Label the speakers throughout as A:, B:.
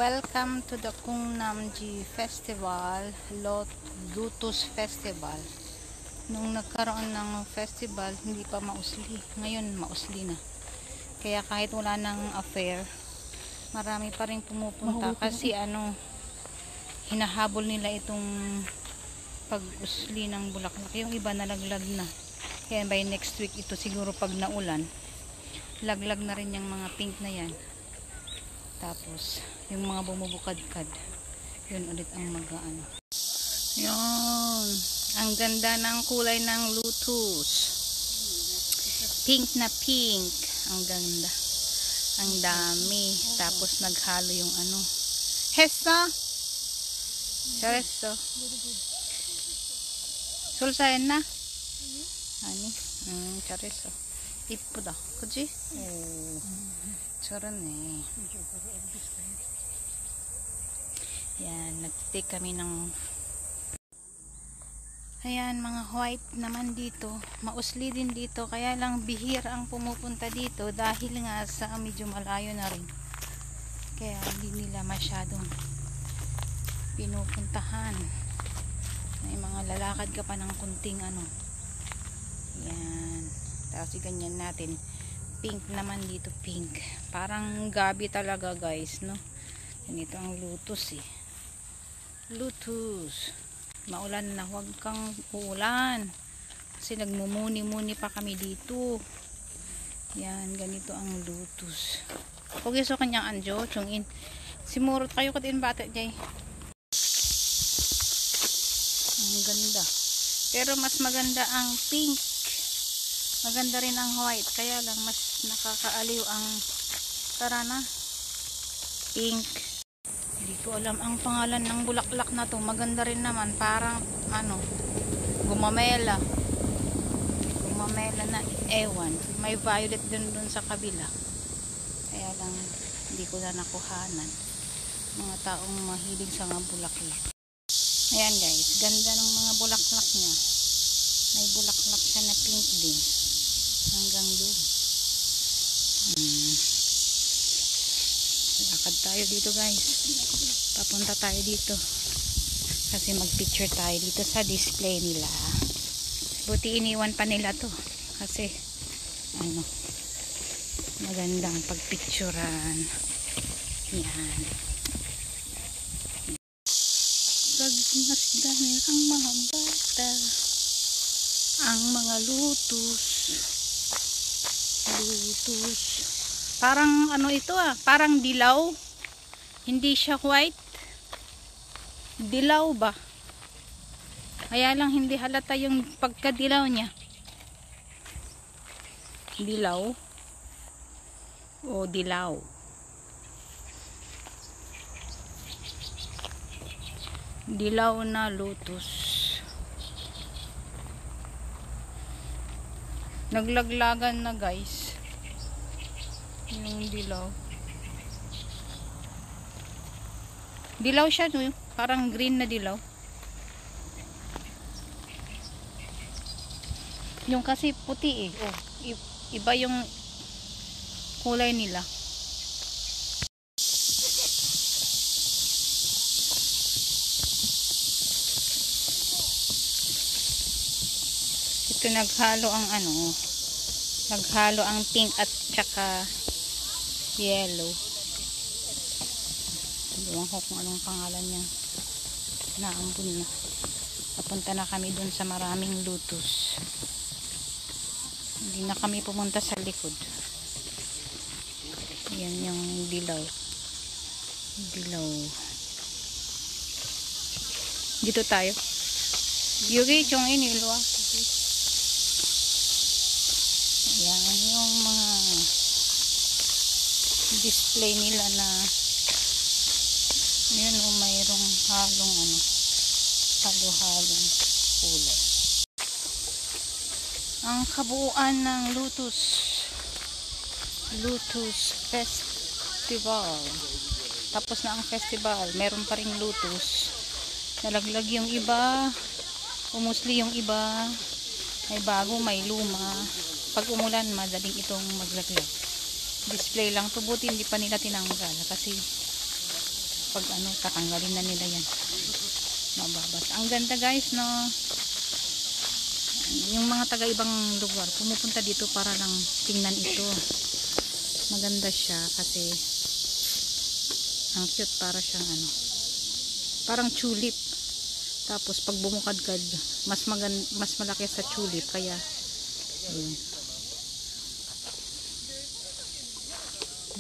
A: Welcome to the Kungnamji Festival, Lotus Festival. Nung nagkaroon ng festival, hindi pa mausli. Ngayon, mausli na. Kaya kahit wala nang affair, marami pa rin pumupunta kasi hinahabol nila itong pag-usli ng bulaklak. Yung iba nalaglag na. Kaya by next week ito siguro pag naulan, laglag na rin yung mga pink na yan. Tapos, yung mga bumubukad-kad, yun ulit ang mag-ano. Yun. Ang ganda ng kulay ng lotus. Pink na pink. Ang ganda. Ang dami. Tapos, naghalo yung Hesta? Charesto. Sulsayan na? Ani? Charesto. 이쁘다. 그치? 오. 저러네. Yan, nag-take kami ng ayan, mga white naman dito. Mausli din dito, kaya lang bihira ang pumupunta dito dahil nga sa medyo malayo na rin. Kaya hindi nila masyadong pinupuntahan. May mga lalakad ka pa ng kunting yan. Tapos ganyan natin. Pink naman dito, pink. Parang gabi talaga, guys, no? Ganito ang lotus, eh. Lotus. Maulan na, huwag kang uulan. Kasi nagmumuni-muni pa kami dito. Yan, ganito ang lotus. Huwag iso kanyang anjo, chungin. Simurot kayo katin bata, jay. Ang ganda. Pero mas maganda ang pink. Maganda rin ang white, kaya lang mas nakakaaliw ang pink. Hindi ko alam ang pangalan ng bulaklak na to. Maganda rin naman, parang gumamela na ewan. May violet din dun sa kabila, kaya lang hindi ko na nakuhanan. Mga taong mahilig sa mga bulaklak. Ayan, guys, ganda ng mga bulaklak niya. May bulaklak siya na pink din hanggang doon. Lakad tayo dito, guys. Papunta tayo dito kasi mag-picture tayo dito sa display nila. Buti iniwan pa nila to kasi magandang pagpicturean. Yan. Pagmasdan ang mga bata ang mga lotus. Parang ito parang dilaw. Hindi siya white. Dilaw ba? Kaya lang hindi halata yung pagkadilaw niya. Dilaw. O dilaw. Dilaw na lotus. Naglaglagan na, guys, yung dilaw. Dilaw siya, no? Parang green na dilaw. Yung kasi puti, eh. Iba yung kulay nila. Ito naghalo ang pink at tsaka yellow. Ewan ko kung anong pangalan niya. Naambun na. Papunta na kami dun sa maraming lotus. Hindi na kami pumunta sa likod. Yan yung dilaw. Dito tayo. Yugi, chong inilwa. Yan yung mga display nila na yun, mayroong halong halo-halong kulay. Ang kabuuan ng Lotus Festival. Tapos na ang festival, meron pa ring lotus. Nalaglag yung iba, umusli yung iba, may bago, may luma. Pag umulan, madaling itong maglaglag. Display lang to, buti hindi pa nila tinanggal kasi pag ano, tatanggalin na nila yan. Mababas. Ang ganda guys, no? Yung mga taga ibang lugar pumupunta dito para lang tingnan ito. Maganda siya kasi ang cute, para siyang ano, parang tulip. Tapos pag bumukadkad, mas malaki sa tulip, kaya ayun.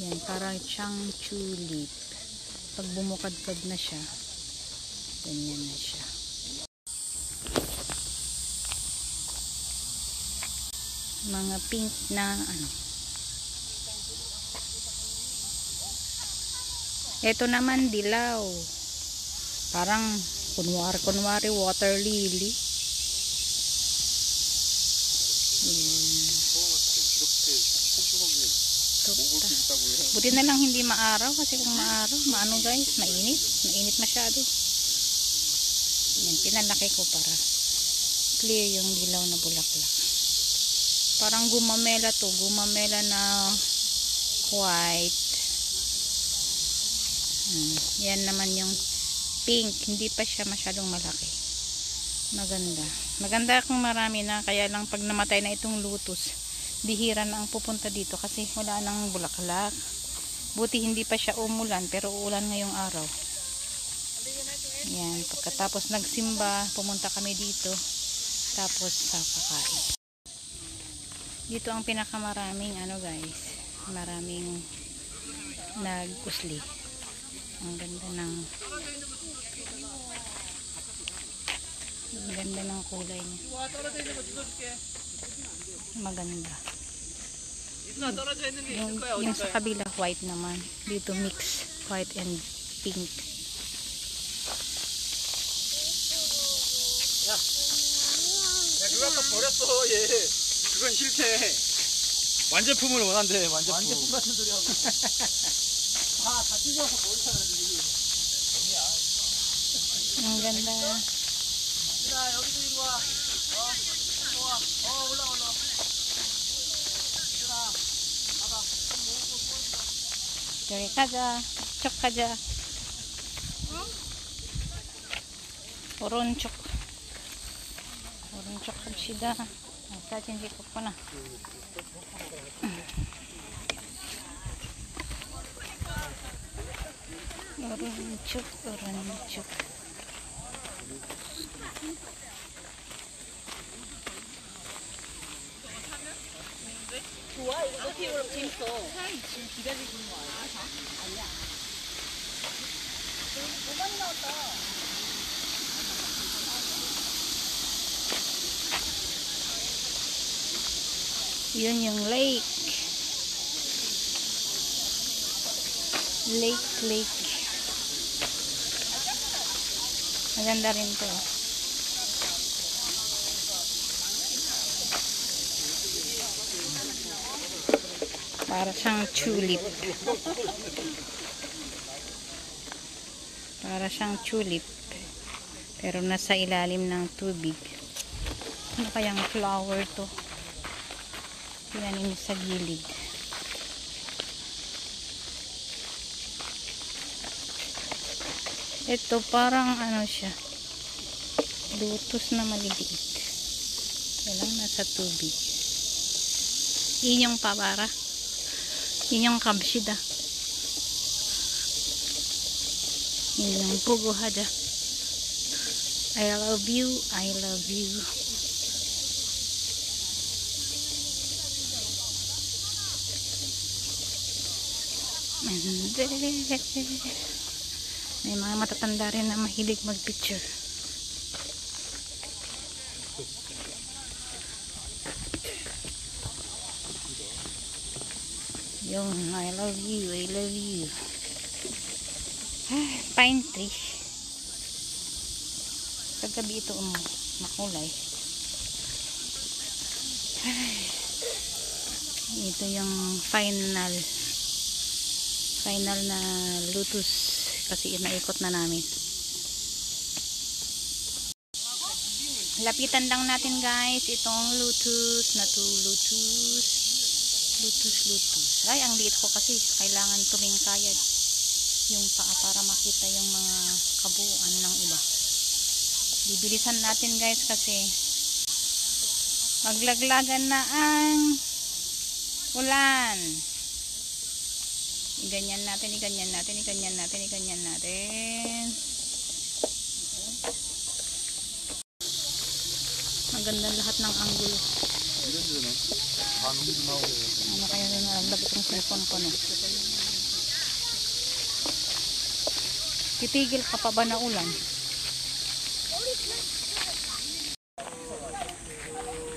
A: Yan, parang siyang tulip. Pag bumukadkad na siya, ganyan na siya. Mga pink na ano. Ito naman dilaw. Parang kunwari water lily. Buti na lang hindi maaraw, kasi kung maaraw, maano guys, mainit masyado. Yan, pinalaki ko para clear yung dilaw na bulaklak. Parang gumamela to, gumamela na white. Yan naman yung pink, hindi pa siya masyadong malaki. Maganda kung marami na, kaya lang pag namatay na itong lotus, bihira na ang pupunta dito kasi wala nang bulaklak. Buti hindi pa siya umulan, pero uulan ngayong araw. Yan, pagkatapos nagsimba, pumunta kami dito, tapos kakain. Dito ang pinakamaraming ano guys, maraming nagkusli. Ang ganda ng kulay niya. Maganda. Yung sa kabila white naman, dito mix white and pink.
B: 야, 그거 아까 버렸어, 얘. 그건 싫대. 완제품을 원한대, 완제품. 완제품 같은 소리 하고. 다 찢어서 버리잖아, 지금.
A: Ang ganda.
B: 자, 여기도 이리 와. 이리 와. 올라.
A: 저기 가자. 쪽 가자. 오른쪽 갑시다. 사진 찍었구나. 오른쪽.
C: 좋아, 이거 높이 올라오면 재밌어. 사람이 지금 기다리시는 거 아니야? 너무 많이 나왔다.
A: Yun yung lake. Lake. Maganda rin to. Para siyang tulip. Pero nasa ilalim ng tubig. Ano kayang flower to? Tinanim sa gilid. Ito parang ano siya, lotus na maliliit. Kailang nasa tubig. Inyong pabara. Inyong kabsida. Inyong puguhada. I love you. May mga matatanda rin na mahilig magpicture. Yung I love you. Pine tree. Kagabi ito makulay. Ito yung final na lotus kasi inaikot na namin. Lapitan lang natin guys itong lotus na to. Lotus. Ay, ang liit ko kasi kailangan tumingkayad. yung paa para makita yung mga kabuuan ng iba. Bibilisan natin guys kasi maglaglagan na ang ulan. Iganyan natin, iganyan natin, iganyan natin, iganyan natin. Magandang lahat ng angulo. Ano kaya na nalaglag itong cellphone ko, no? Titigil ka pa ba na ulan?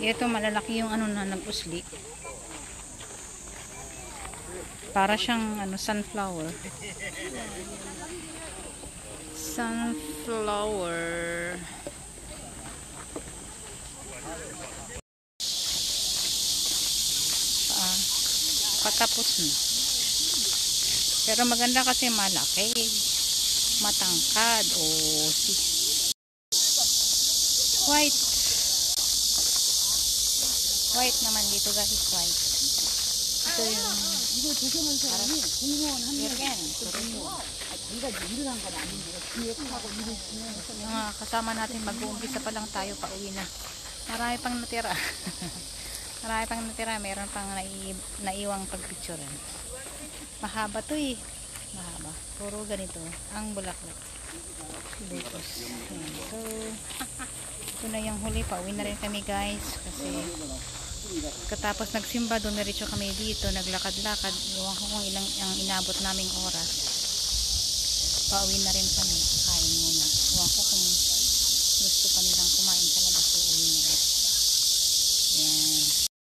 A: Ito malalaki yung ano na nag-usli. Para siyang ano, sunflower. Sunflower. Patapos na. Pero maganda kasi malaki. Matangkad. Oh, white. White naman dito guys. White. Ito yung mga kasama natin, mag-uumpisa pa lang tayo, pauwi na. Marami pang natira. Marami pang natira, meron pang naiwang pagpicturean. Mahaba to eh. Mahaba. Puro ganito ang bulaklak. Lupos. So, ito na yung huli. Pauwi na rin kami guys. Kasi katapos nagsimba, dumiretso kami dito. Naglakad-lakad. Iwan ko kung ilang ang inabot naming oras. Pauwi na rin kami. Kain muna. Iwan ko kung gusto pa nilang kumain sa labas. Uuwi na rin. Yan.